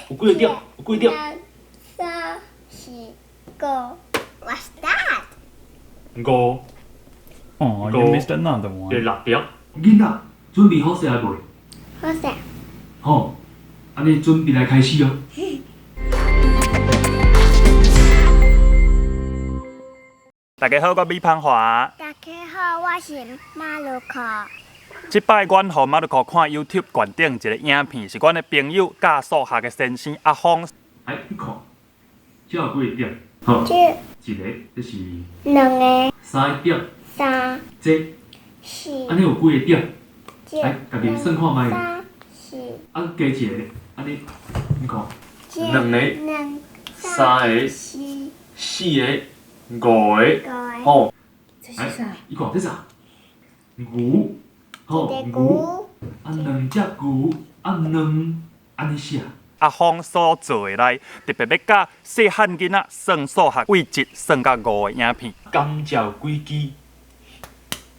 有几个点？有几个点？两、三、四、五。What's that？五哦，you missed another 对 one。 6点。囡仔，准备好势了未？好啥？好，安尼准备来开始哦。大家好，我米芳华。大家好，我是马路可。即摆阮互马路口看 YouTube 观顶一个影片，是阮的朋友教数学的先生阿峰。来，你看，这有几个点？好，这一个这是两个、 3个点，三、这四。安尼有几个点？这来，家己算看卖。三、四。啊，加一个，安尼，你看，这两个、两、三个、四、四个、5个，五。吼。这是啥？你看这啥？牛，吼一个牛，牛。啊两只牛，啊两，安尼写。阿峰所做的来，特别要教细汉囡仔算数学规则算到5的影片。甘蔗有几支？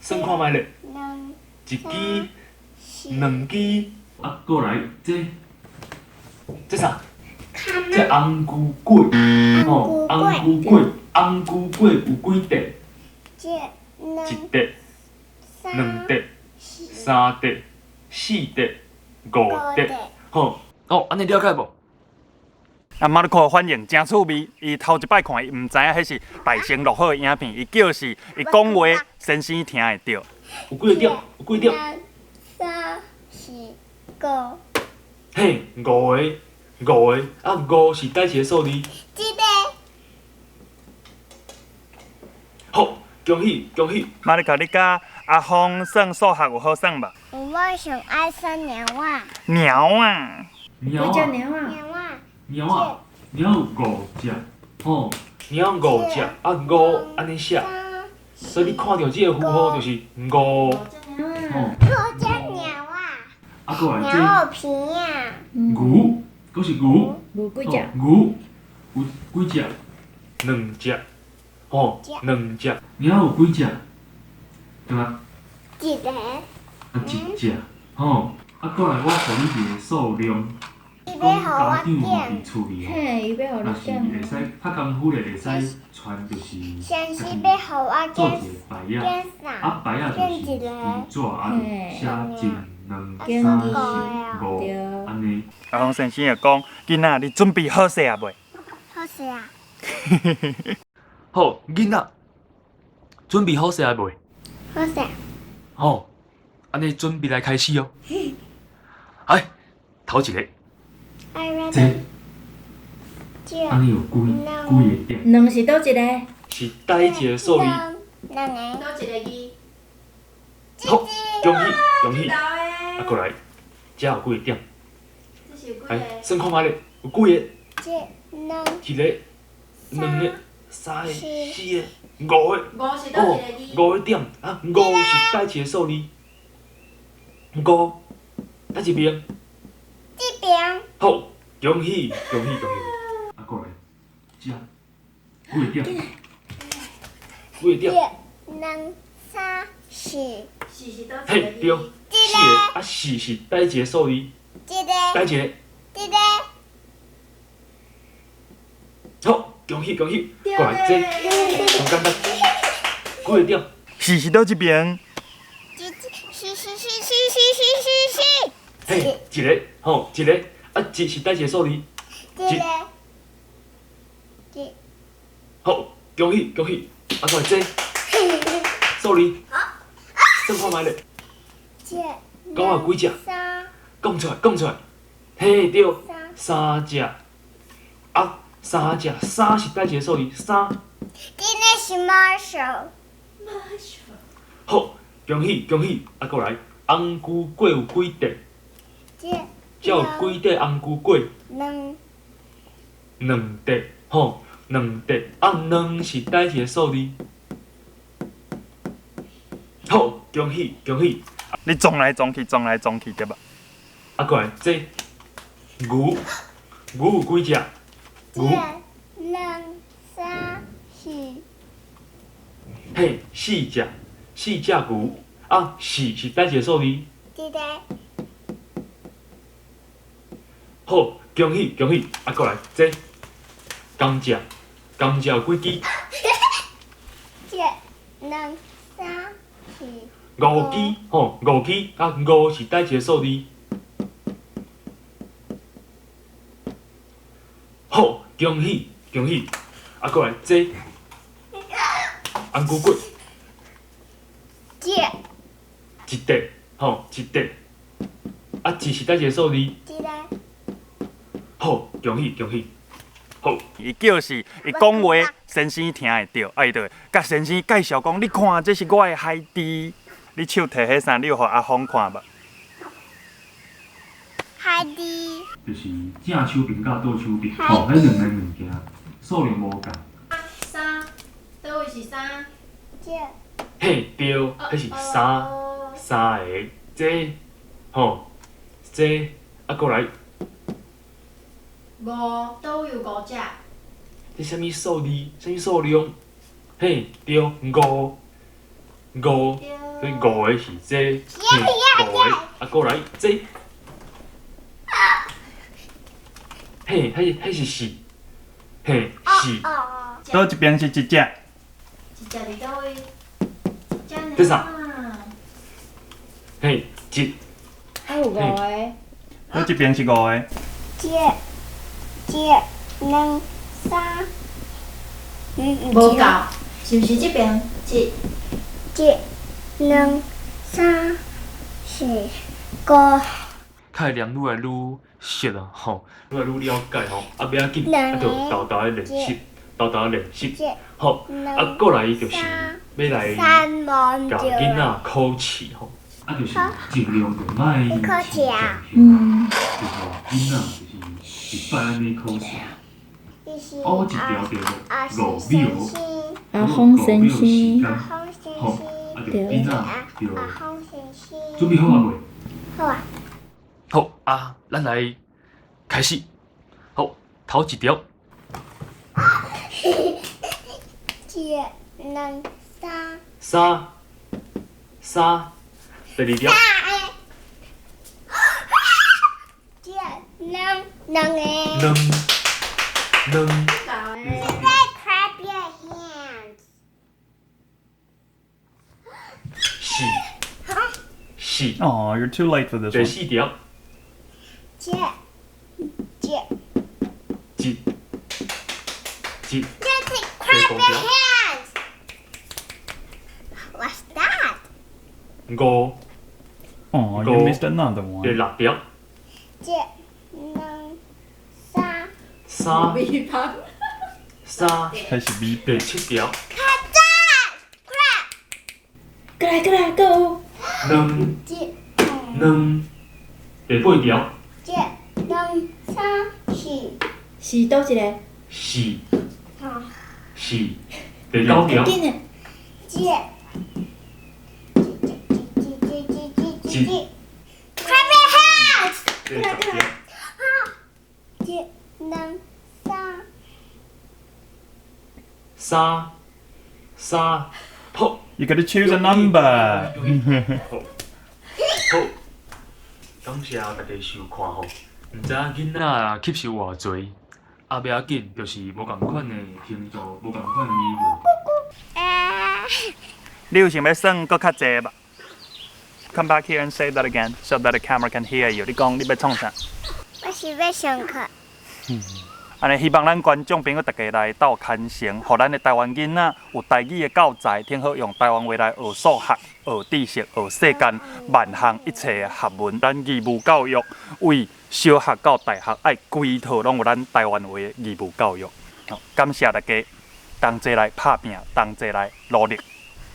算看卖咧，两、一支、四。两支，啊，过来这啥？看这红菇粿，吼，红菇粿，红菇粿有几块？这一两、块、两块、三块、四块、5块，吼。哦，安尼了解无？啊，马路口反应真趣味，伊头一摆看，伊毋知影迄是大声录好的影片，伊叫是伊讲话先生听会到。有几个点？有几个点？两、三、四、五。嘿，五个，啊，五是带一个数字。这个好，恭喜恭喜！马路口你教阿峰算数学有好算无？我上爱算鸟啊，鸟啊！猫我叫啊，娘啊，鸟啊，猫啊，猫有5只，吼，猫5只，啊5安尼写，三、所以你看到这个符号就是5，吼，我叫鸟啊，啊过来鸟好皮啊，这牛，佫是牛，无几只，牛有几只？2只，吼，2只，猫有几只？对吗？一个，啊一只，吼，啊过来我互你一个数量。伊讲要互我家长嘛点，伫厝里哦，嘿，伊要互若是你点会使较功夫咧，会使传就是先是要互我点做一个牌仔，点啥？啊牌仔就是字纸啊，写一、2、3、4、5安尼。阿峰先生就讲：囡仔，你准备好势啊未？好势啊，好，囡仔，准备好势啊未？好势啊，好，安尼准备来开始哦。来，头一个， I ready，这这安尼有几个点？两是倒一个？是带一个数字。两个，倒一个字？好，恭喜恭喜！啊过来，这有几个点？这是有来，算看卖咧，有几个？这两、一个、两个、三个、四个、5个。五是倒哦一个字？ 5个点啊，5是带一个数字。5，在一边。这边好，恭喜恭喜恭喜！啊，过来，这几个点？几个这点？两、三、四，四是倒一嘿，对，个字？四个啊，四是带一个数字，这个，带一个。这个，好，恭喜恭喜！过来，这上简单。几个点？是倒一边？这，是，嘿，一个，吼，一个，啊，一是带一个数字。这个，这，好，恭喜恭喜！啊，过来这数字，算看卖咧，这，讲有几只？三、讲出来讲出来。嘿，对，三， 3只。啊，3只，3是带一个数字，3。这个是 Marshall，好，恭喜恭喜！啊，过来，红菇粿有几块？这，这有几块红菇粿两、 ？2块，吼，2块。啊，2是带一个数字。好，恭喜恭喜！你撞来撞去，撞来撞去，对吧？啊，过来，这牛有几只？这，两、三、四，嘿，4只牛。啊，4是带一个数字。这个，好，恭喜恭喜！啊，过来这甘蔗，甘蔗有几支？一、两、三、四、五支吼，五支啊，五是带一个数字。好，恭喜恭喜！啊，过来这红菇骨一、一块，吼一块。啊，一是带一个数字。一个、好，恭喜恭喜！好，伊叫是伊讲话，先生听会到，啊伊就会甲先生介绍讲，你看这是我的海蒂，你手摕迄衫，你有互阿峰看无？海底、就是正手柄甲倒手柄，吼，迄两个物件数量无共。三，倒位是三。一、嘿，对，迄是三三个，这吼这啊过来，五，倒有五只。这啥物数字？啥物数量？嘿，对，五，所以五个是这，嘿，五个啊过来这，嘿，迄是四，嘿四，哦，倒一边是一只，一只伫倒位？一只呢？这啥嘿一，还有五个。倒一边是五个，一、两、三、无够，是毋是这边？一、一、两、三、四、五。较会念愈来愈熟啊，吼，愈来愈了解吼，啊不要紧，啊就豆豆的练习，豆豆的练习，吼，啊过来就是要来三万教囡仔考试吼，啊就是尽量就莫考试啊就是囡仔就是一摆安尼考试，乌一条着五秒，啊，风神仙，啊，风神吼，啊就囡仔就啊，风神仙。准备好啊未？好啊。好啊，咱来开始。好，头一条，一、两、三。三，第二条，一、两个。两，够诶。 Clap your hands. 四，哦，you're too late for this 第 one。四条，一、一，Just clap your hands. What's that? 五，哦，you missed another 第 one。六条，一、两、三。三，尾巴。迄是米第七条，看这 clap. 过来过来，Go！两，一、第八条，一、两、三、四。是倒一个？四，好，第九条，紧诶。一。Clap your hands. 第十条，一、两、三。三，好。 You gotta choose a number。好，感谢大家收看吼。毋知影囡仔吸收偌济，啊不要紧，就是无共款的星座，无共款的语文。你有想要算搁较济吧 ？Come back here and say that again, so that the camera can hear you。你讲你要创啥？我是要上课。安尼希望咱观众朋友大家来斗牵成，互咱的台湾囡仔有台语的教材，听好用台湾话来学数学、学知识、学世间万项一切的学问。咱义务教育为小学到大学爱规套拢有咱台湾话的义务教育。感谢大家，同齐来拍拼，同齐来努力。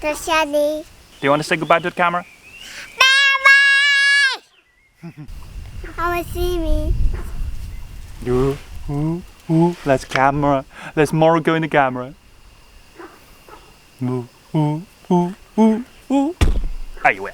多谢你。 Do you want to say goodbye to the camera? Bye bye. I will see me. Let's camera. Let's more go in the camera. Ay, wait.